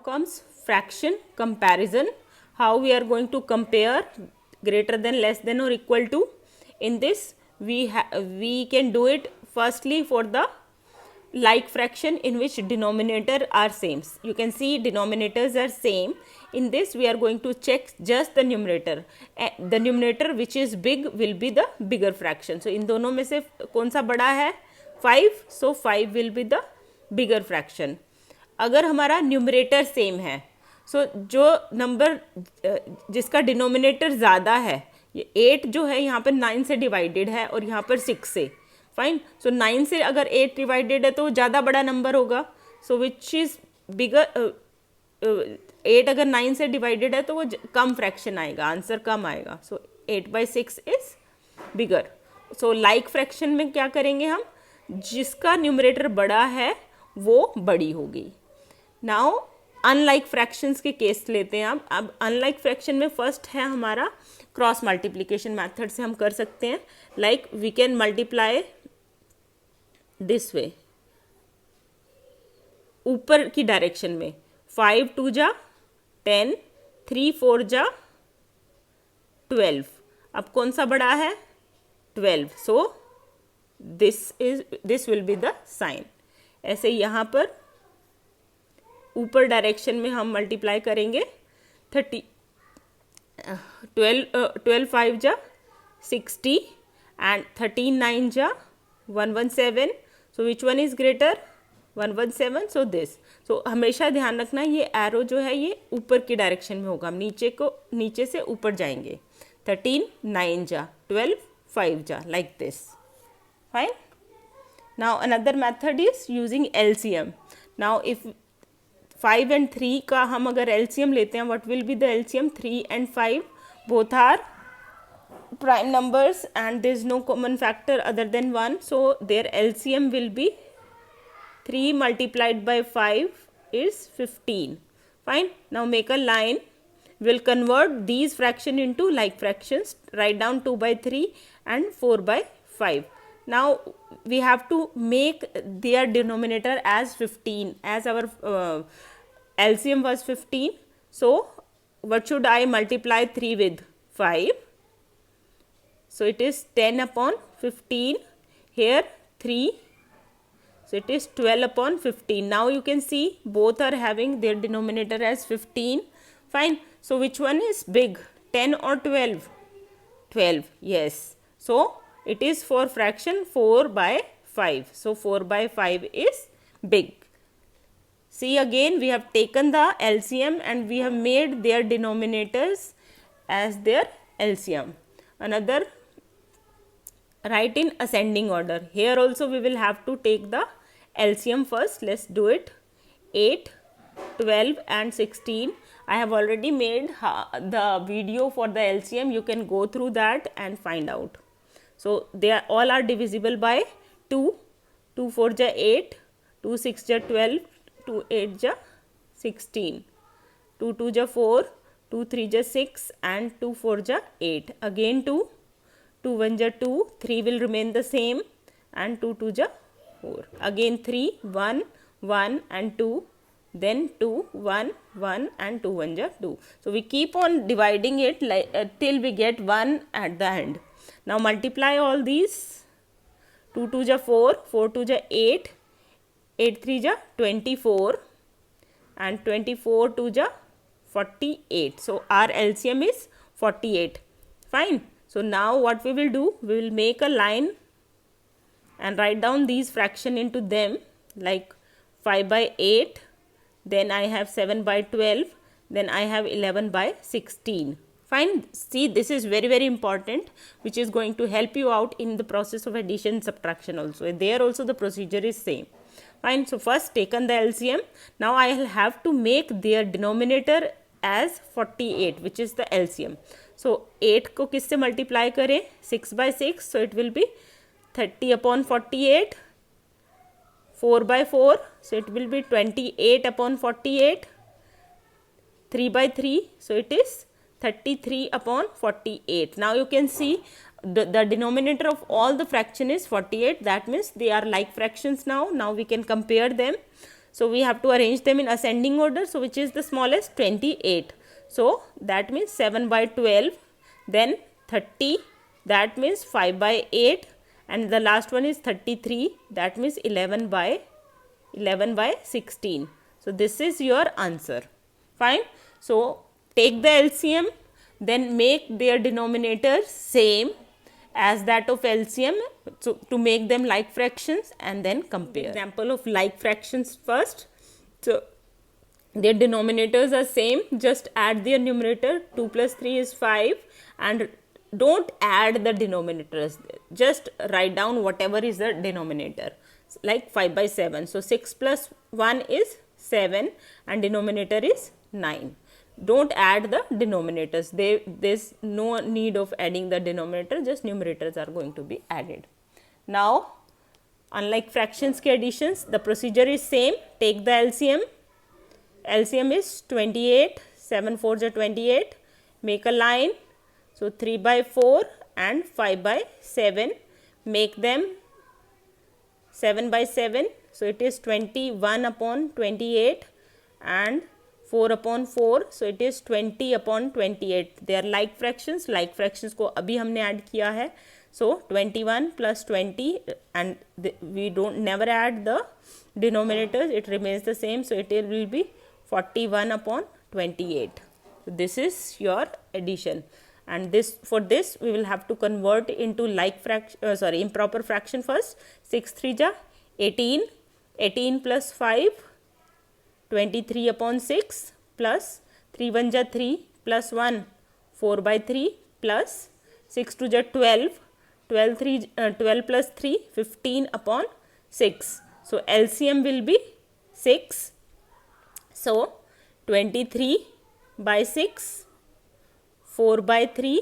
comes fraction comparison. How we are going to compare greater than, less than or equal to. In this we can do it firstly for the like fraction in which denominator are same. You can see denominators are same. In this we are going to check just the numerator. The numerator which is big will be the bigger fraction. So इन दोनों में से कौन सा बड़ा है? 5. So 5 will be the bigger fraction. अगर हमारा numerator same है, सो जो नंबर जिसका डिनोमिनेटर ज़्यादा है, ये 8 जो है यहाँ पर 9 से डिवाइडेड है और यहाँ पर 6 से, फाइन. सो 9 से अगर 8 डिवाइडेड है तो ज़्यादा बड़ा नंबर होगा. सो विच इज़ बिगर, 8 अगर 9 से डिवाइडेड है तो वो कम फ्रैक्शन आएगा, आंसर कम आएगा. सो 8/6 is bigger. So like fraction में क्या करेंगे हम? जिसका न्यूमरेटर बड़ा है वो बड़ी होगी. नाउ अनलाइक फ्रैक्शंस के केस लेते हैं. अब अनलाइक फ्रैक्शन में फर्स्ट है हमारा क्रॉस मल्टीप्लिकेशन मेथड से हम कर सकते हैं. Like we can multiply this way, ऊपर की डायरेक्शन में. 5 2 जा 10, 3 4 जा 12. अब कौन सा बड़ा है? 12. So this will be the sign. ऐसे यहाँ पर ऊपर डायरेक्शन में हम मल्टीप्लाई करेंगे. 12 5 जा 60 एंड 13 9 जा 117. So which one is greater? 117. So this. So हमेशा ध्यान रखना ये एरो जो है ये ऊपर की डायरेक्शन में होगा. हम नीचे से ऊपर जाएंगे. 13 9 जा 12 5 जा like this. Fine. Now another method is using LCM. Now if 5 and 3 का हम अगर LCM लेते हैं, what will be the LCM? 3 and 5 both are prime numbers and there is no common factor other than 1. So their LCM will be 3 multiplied by 5 is 15. Fine. Now make a line. We'll convert these fraction into like fractions. Write down 2/3 and 4/5. Now we have to make their denominator as 15, as our LCM was 15. So what should I multiply 3 with? 5. So it is 10 upon 15. Here 3. So it is 12 upon 15. Now you can see both are having their denominator as 15. Fine. So which one is big? 10 or 12? 12. Yes. So it is for fraction 4/5. So 4/5 is big. See, again we have taken the LCM and we have made their denominators as their LCM. Another, write in ascending order. Here also we will have to take the LCM first. Let's do it. 8, 12 and 16. I have already made the video for the LCM. You can go through that and find out. So they are all are divisible by 2. 2 4 ja 8, 2 6 ja 12, 2 8 ja 16, 2 2 ja 4, 2 3 ja 6 and 2 4 ja 8. Again 2, 2 1 ja 2, 3 will remain the same and 2 2 ja 4. Again 3, 1 1 and 2, then 2 1 1 and 2 1 ja 2. So we keep on dividing it till we get 1 at the end. Now multiply all these. 2 2 ja 4, 4 2 ja 8, 8 3 ja 24 and 24 2 ja 48. So our LCM is 48. Fine. So now what we will do? We will make a line and write down these fraction into them, like 5/8. Then I have 7/12. Then I have 11/16. Fine. See, this is very very important, which is going to help you out in the process of addition subtraction also. There also the procedure is same. Fine. So first taken the LCM. Now I will have to make their denominator as 48, which is the LCM. So 8 को किससे multiply करें? 6/6. So it will be 30 upon 48. 4/4. So it will be 28 upon 48. 3/3. So it is 33 upon 48. Now you can see the denominator of all the fraction is 48. That means they are like fractions now. Now we can compare them. So we have to arrange them in ascending order. So which is the smallest? 28. So that means 7 by 12, then 30, that means 5 by 8, and the last one is 33, that means 11 by 16. So this is your answer. Fine. So take the LCM, then make their denominators same as that of LCM, so to make them like fractions, and then compare. Example of like fractions first. So their denominators are same, just add their numerator. 2 plus 3 is 5, and don't add the denominators, just write down whatever is the denominator, like 5 by 7. So 6 plus 1 is 7 and denominator is 9. Don't add the denominators, there's no need of adding the denominator, just numerators are going to be added. Now unlike fractions ke additions, the procedure is same. Take the LCM. LCM is 28, 7 4s are 28, make a line. So 3 by 4 and 5 by 7, make them 7 by 7. So it is 21 upon 28 and 4 upon 4. So it is 20 upon 28. They are like fractions. Like fractions को अभी हमने add किया है. So 21 plus 20, and we don't never add the denominators. It remains the same. So it will be 41 upon 28. So this is your addition. And this, for this we will have to convert into like fraction, improper fraction first. 6 3 ja 18, 18 plus 5, 23 upon 6, plus 3 1 ja 3, plus 1, 4 by 3, plus 6 2 ja 12, 12 plus 3, 15 upon 6. So LCM will be 6. So 23 by 6, 4 by 3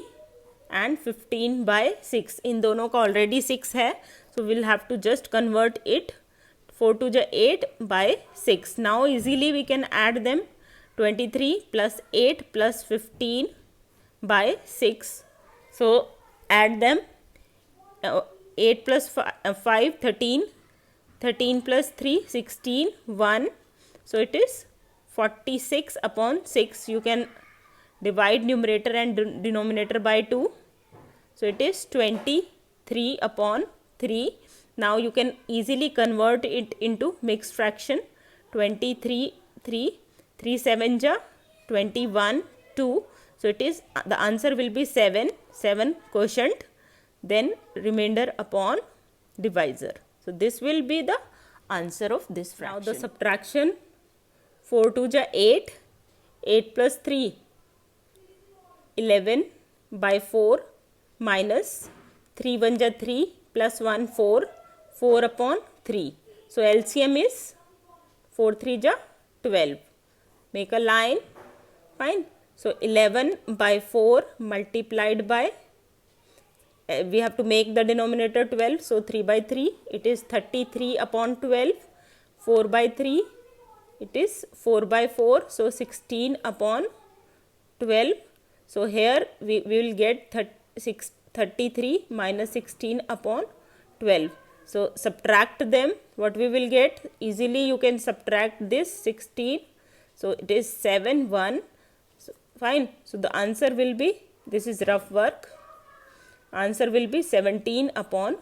and 15 by 6. इन दोनों का already 6 है, so we'll have to just convert it. 4 2 ja 8 by 6. Now easily we can add them. 23 plus 8 plus 15 by 6. So add them. 8 plus 5 13, 13 plus 3 16, 1. So it is 46 upon 6. You can divide numerator and denominator by 2. So it is 23 upon 3. Now you can easily convert it into mixed fraction. 23 3, 3 7 ja 21 2. So it is, the answer will be 7 quotient, then remainder upon divisor. So this will be the answer of this fraction. Now the subtraction. 4 2 ja 8, 8 plus 3, 11 by 4, minus 3 1 ja 3 plus 1 4, 4 upon 3. So LCM is 4 3 ja 12. Make a line. Fine. So 11 by 4 multiplied by, we have to make the denominator 12. So 3 by 3, it is 33 upon 12. 4 by 3, it is 4 by 4. So 16 upon 12. So here we will get 33 minus 16 upon 12. So subtract them. What we will get? Easily you can subtract this 16. So it is 7 1. So fine. So the answer will be, this is rough work. Answer will be 17 upon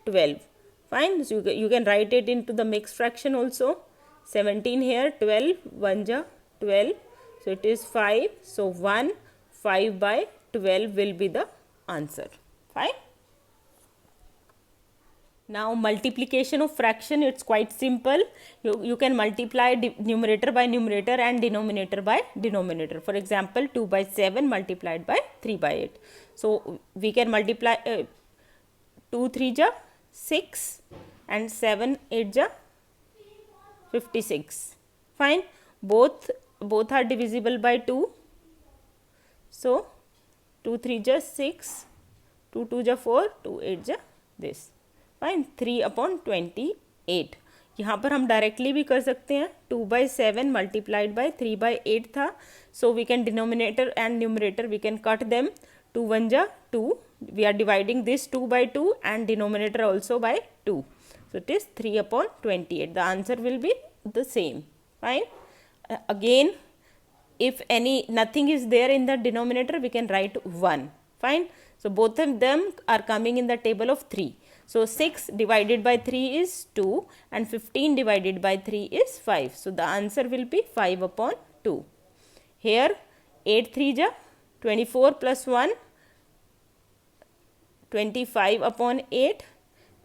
12. Fine. So you can write it into the mixed fraction also. 17 here, 12 1 ja 12. So it is 5. So 1 5 by 12 will be the answer. Fine. Now multiplication of fraction, it's quite simple. You can multiply numerator by numerator and denominator by denominator. For example, 2 by 7 multiplied by 3 by 8. So we can multiply 2 3 ja 6 and 7 8 ja 56. Fine. Both are divisible by 2. So 2 3 ja 6, 2 2 ja 4, 2 8 ja this. Fine 3 upon 28. यहाँ पर हम directly भी कर सकते हैं. 2 by 7 multiplied by 3 by 8 था. So we can denominator and numerator we can cut them. 2 1 ja 2. We are dividing this 2 by 2 and denominator also by 2. So it is 3 upon 28. The answer will be the same. Fine. Again, if nothing is there in the denominator, we can write 1. Fine. So both of them are coming in the table of 3. So 6 divided by 3 is 2 and 15 divided by 3 is 5. So the answer will be 5 upon 2. Here 8 3 ja 24 plus 1 25 upon 8.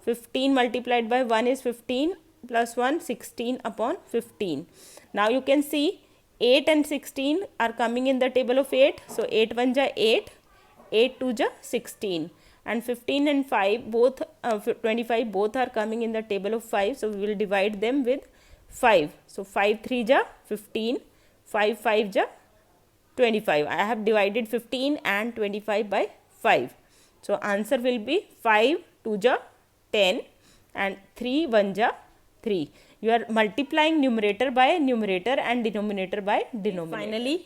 15 multiplied by 1 is 15 plus 1 16 upon 15. Now you can see 8 and 16 are coming in the table of 8. So 8 1 ja 8, 8 2 ja 16, and 15 and 5 both 25 both are coming in the table of 5. So we will divide them with 5. So 5 3 ja 15, 5 5 ja 25. I have divided 15 and 25 by 5. So answer will be 5 2 ja 10 and 3 1 ja 3. You are multiplying numerator by numerator and denominator by denominator. Finally,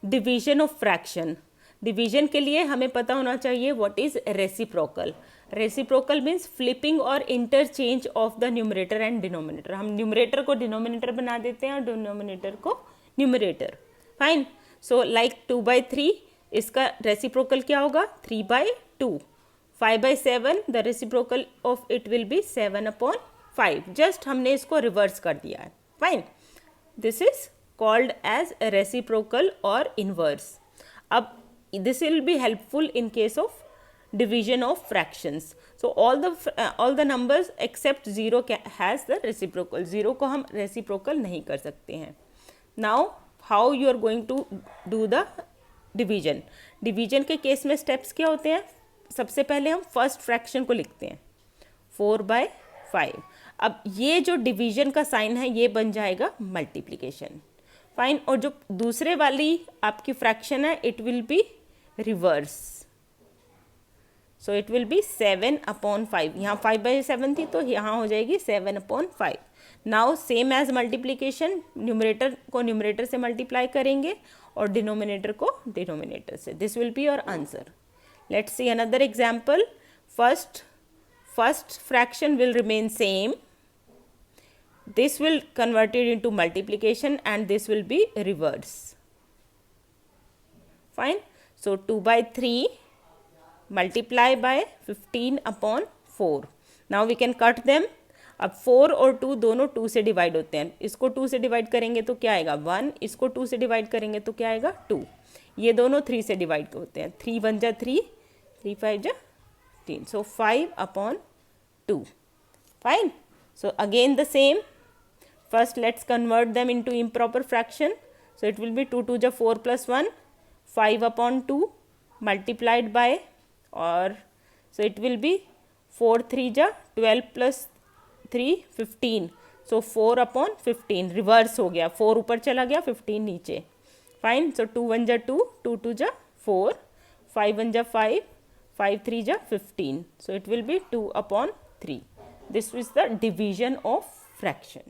division of fraction. Division के लिए हमें पता होना चाहिए what is reciprocal. Reciprocal means flipping और interchange of the numerator and denominator. हम numerator को denominator बना देते हैं और डिनोमिनेटर को न्यूमरेटर. फाइन. सो लाइक 2/3 इसका रेसिप्रोकल क्या होगा 3/2. 5/7 the reciprocal of it will be 7/5. Just हमने इसको रिवर्स कर दिया है. Fine. This is called as reciprocal और इनवर्स. अब this will be helpful in case of division of fractions. So all the numbers except 0 has the reciprocal. 0 को हम reciprocal नहीं कर सकते हैं. Now how you are going to do the division. division के case में steps क्या होते हैं. सबसे पहले हम first fraction को लिखते हैं 4/5. अब ये जो division का साइन है ये बन जाएगा multiplication. फाइन. और जो दूसरे वाली आपकी फ्रैक्शन है it will be reverse. So it will be 7/5. यहाँ 5/7 थी तो यहाँ हो जाएगी 7/5. Now same as multiplication, numerator को न्यूमरेटर से मल्टीप्लाई करेंगे और डिनोमिनेटर को डिनोमिनेटर से. This will be your answer. Let's see another example. First fraction will remain same. This will convert it into multiplication and this will be reverse. Fine. So 2/3 multiply by 15/4. Now we can cut them. अब 4 और 2 दोनों 2 से divide होते हैं. इसको 2 से divide करेंगे तो क्या आएगा 1. इसको 2 से डिवाइड करेंगे तो क्या आएगा 2. ये दोनों 3 से डिवाइड होते हैं. 3 1 जा 3, 3 5 जा 3. So 5/2. Fine. So again the same. First let's convert them into improper fraction. So it will be 2 2 ja 4 plus 1, 5/2 multiplied by, or so it will be 4 3 ja 12 plus 3 15. So 4/15 reverse हो गया. 4 ऊपर चला गया 15 नीचे. फाइन. सो 2 1 जा 2, 2 2 जा 4, 5 1 जा 5, 5 3 जा 15. So it will be 2/3. This is the division of fraction.